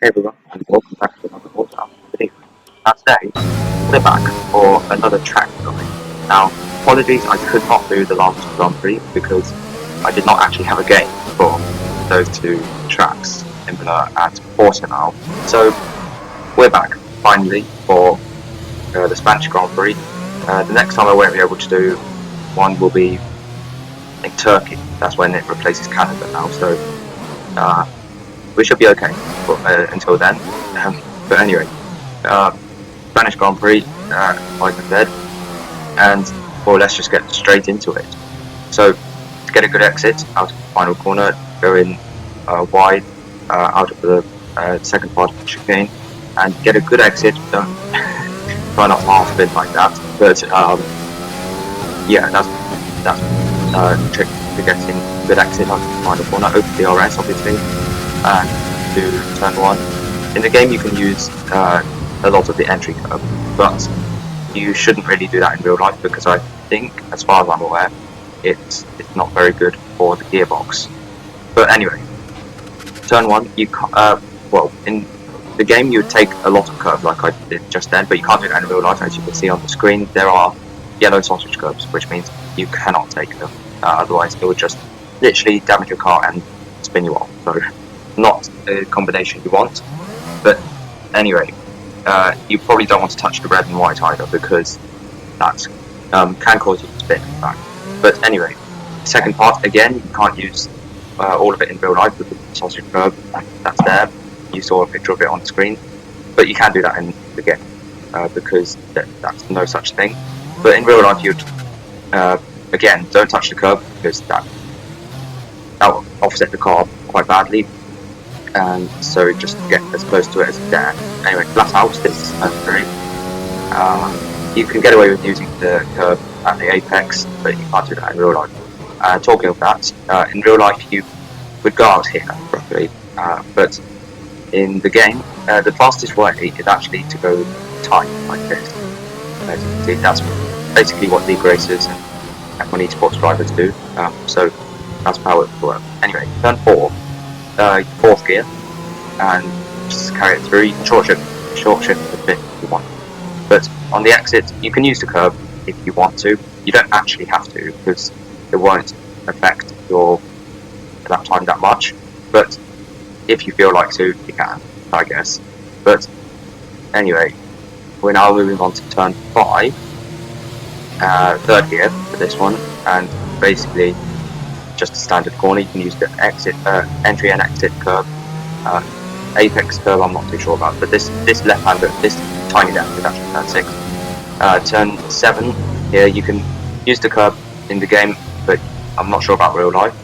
Hey everyone, and welcome back to another podcast video. Now today, we're back for another track filming. Now, apologies, I could not do the last Grand Prix because I did not actually have a game for those two tracks, Imola and Portimao. So, we're back, finally, for the Spanish Grand Prix. The next time I won't be able to do one will be in Turkey. That's when it replaces Canada now, so we should be okay until then. But anyway, Spanish Grand Prix, like I said, and well, let's just get straight into it. So, to get a good exit out of the final corner, go in wide out of the second part of the chicane, and get a good exit. Don't try not to half spin like that, but yeah, that's the trick to getting a good exit out of the final corner. Open the RS, obviously. And do turn 1. In the game you can use a lot of the entry curve, but you shouldn't really do that in real life because I think, as far as I'm aware, it's not very good for the gearbox. But anyway, turn 1, you well, in the game you would take a lot of curves like I did just then, but you can't do that in real life. As you can see on the screen, there are yellow sausage curves, which means you cannot take them, otherwise it would just literally damage your car and spin you off. So, not the combination you want, but anyway, you probably don't want to touch the red and white either because that can cause you to spin, in fact. But anyway, second part, again, you can't use all of it in real life with the sausage curve that's there. You saw a picture of it on the screen, but you can do that in the game because that's no such thing. But in real life, you'd again, don't touch the curve because that will offset the car quite badly. And so just get as close to it as you can. Anyway, flat out, this is great. You can get away with using the curve at the apex, but you can't do that in real life. Talking of that, in real life you would go out here, roughly, but in the game, the fastest way is actually to go tight, like this. As you can see, that's basically what league racers and F1 esports drivers do, so that's how it works. Anyway, turn 4. Fourth gear, and just carry it through. You can short shift a bit if you want, but on the exit you can use the curve if you want to. You don't actually have to because it won't affect your lap time that much, but if you feel like to, you can, I guess. But anyway, we're now moving on to turn 5, third gear for this one, and basically just a standard corner. You can use the exit, entry and exit curve, apex curve. I'm not too sure about, but this left-hander, this tiny left is actually turn 6. Turn 7 here, you can use the curve in the game, but I'm not sure about real life.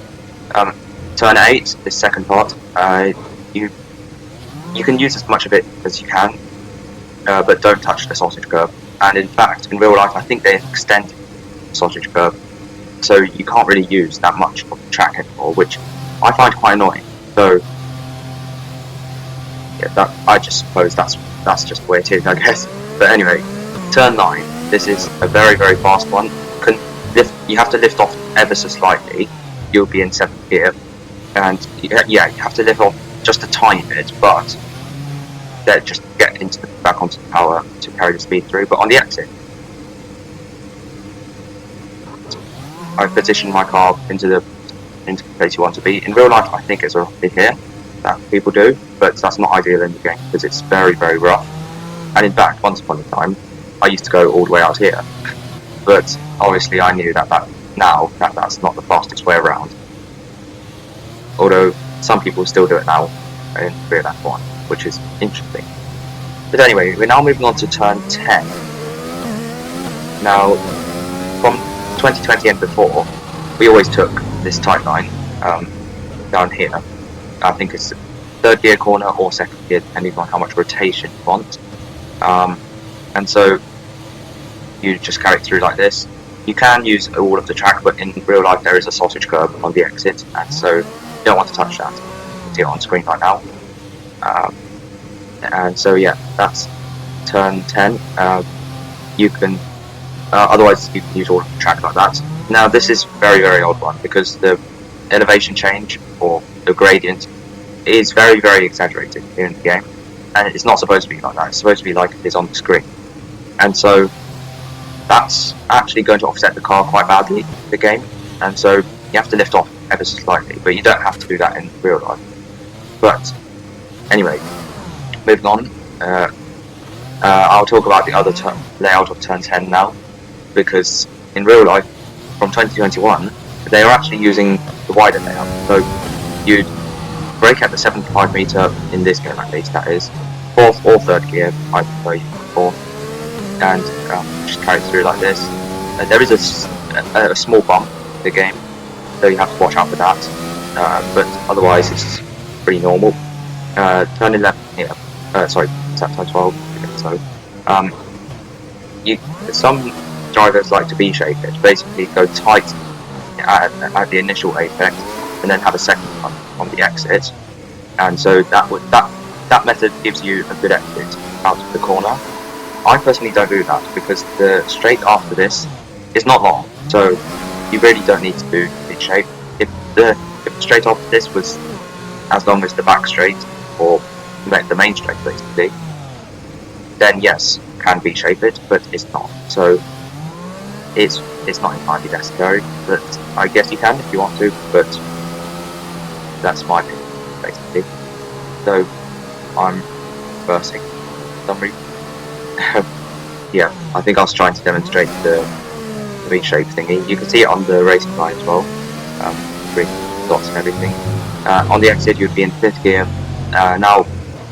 Turn 8, this second part, you can use as much of it as you can, but don't touch the sausage curve. And in fact, in real life, I think they extended the sausage curve, so you can't really use that much of the track anymore, which I find quite annoying. So yeah, I just suppose that's just the way it is, I guess. But anyway, turn 9. This is a very, very fast one. You have to lift off ever so slightly. You'll be in 7th gear, and yeah, you have to lift off just a tiny bit, but then just get back onto the power to carry the speed through. But on the exit, I've positioned my car into the place you want to be. In real life, I think it's roughly here that people do, but that's not ideal in the game because it's very, very rough. And in fact, once upon a time, I used to go all the way out here, but obviously I knew that's not the fastest way around. Although some people still do it now in real F1, which is interesting. But anyway, we're now moving on to turn 10. Now, from 2020 and before, we always took this tight line down here. I think it's third gear corner or second gear, depending on how much rotation you want. And so you just carry it through like this. You can use all of the track, but in real life there is a sausage curve on the exit, and so you don't want to touch that. You can see it on screen right now. And so yeah, that's turn 10. You can otherwise you can use all of the track like that. Now this is very, very odd one because the elevation change or the gradient is very, very exaggerated here in the game, and it's not supposed to be like that. It's supposed to be like it is on the screen, and so that's actually going to offset the car quite badly, the game, and so you have to lift off ever so slightly, but you don't have to do that in real life. But anyway, moving on, I'll talk about the other layout of turn 10 now, because in real life, from 2021, they are actually using the wider layout. So you'd brake at the 75 meter in this game, at least, that is, 4th or 3rd gear, I prefer you 4th, and just carry through like this. There is a small bump in the game, so you have to watch out for that, but otherwise it's pretty normal. Turn 11 here, sorry, turn 12, so some drivers like to V-shape it, basically go tight at the initial apex and then have a second one on the exit, and so that method gives you a good exit out of the corner. I personally don't do that because the straight after this is not long, so you really don't need to do V-shape. If the straight after this was as long as the back straight, or the main straight basically, then yes, can V-shape it, but it's not. So it's not entirely necessary, but I guess you can if you want to, but that's my opinion basically. So I'm reversing for some reason. Yeah, I think I was trying to demonstrate the V-shape thingy. You can see it on the racing line as well, green dots and everything. On the exit you'd be in 5th gear, now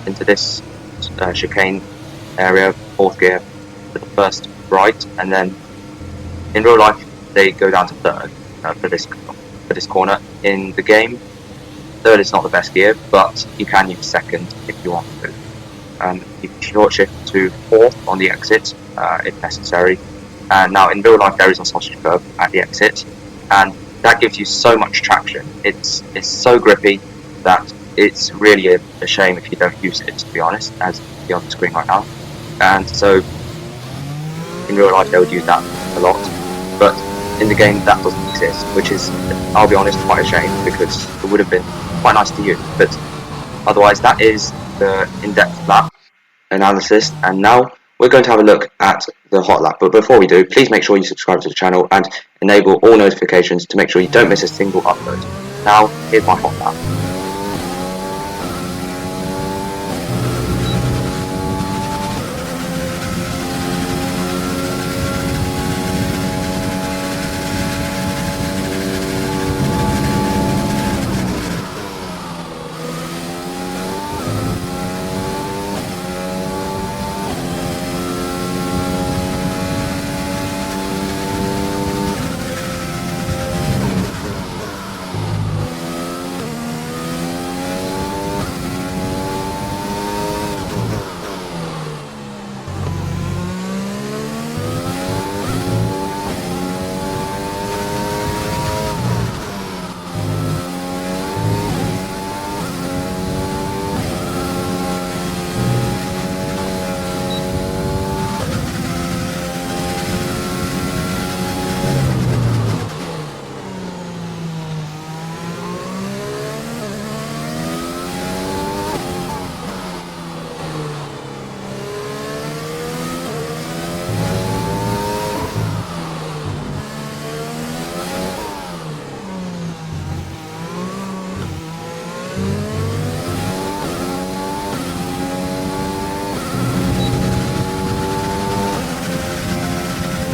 into this chicane area, 4th gear for the first right, and then in real life they go down to 3rd for this corner. In the game, 3rd is not the best gear, but you can use 2nd if you want to. You can short shift to 4th on the exit if necessary. And now in real life there is a sausage curve at the exit, and that gives you so much traction. It's so grippy that it's really a shame if you don't use it, to be honest, as you see on the screen right now. And so in real life they would use that a lot, but in the game that doesn't exist, which is, I'll be honest, quite a shame, because it would have been quite nice to use. But otherwise, that is the in-depth lap analysis, and now we're going to have a look at the hot lap. But before we do, please make sure you subscribe to the channel and enable all notifications to make sure you don't miss a single upload. Now, here's my hot lap.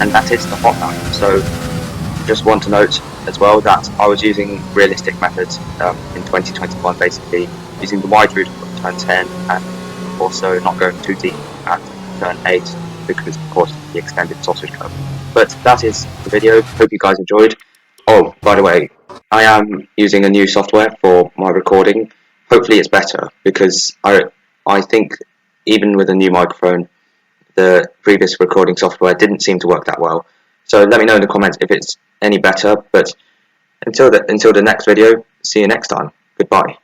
And that is the hot lap. So just want to note as well that I was using realistic methods in 2021, basically using the wide route of turn 10 and also not going too deep at turn 8 because of course the extended sausage curve. But that is the video. Hope you guys enjoyed. Oh, by the way, I am using a new software for my recording. Hopefully it's better, because I think even with a new microphone, the previous recording software didn't seem to work that well. So let me know in the comments if it's any better. But until the next video, see you next time. Goodbye.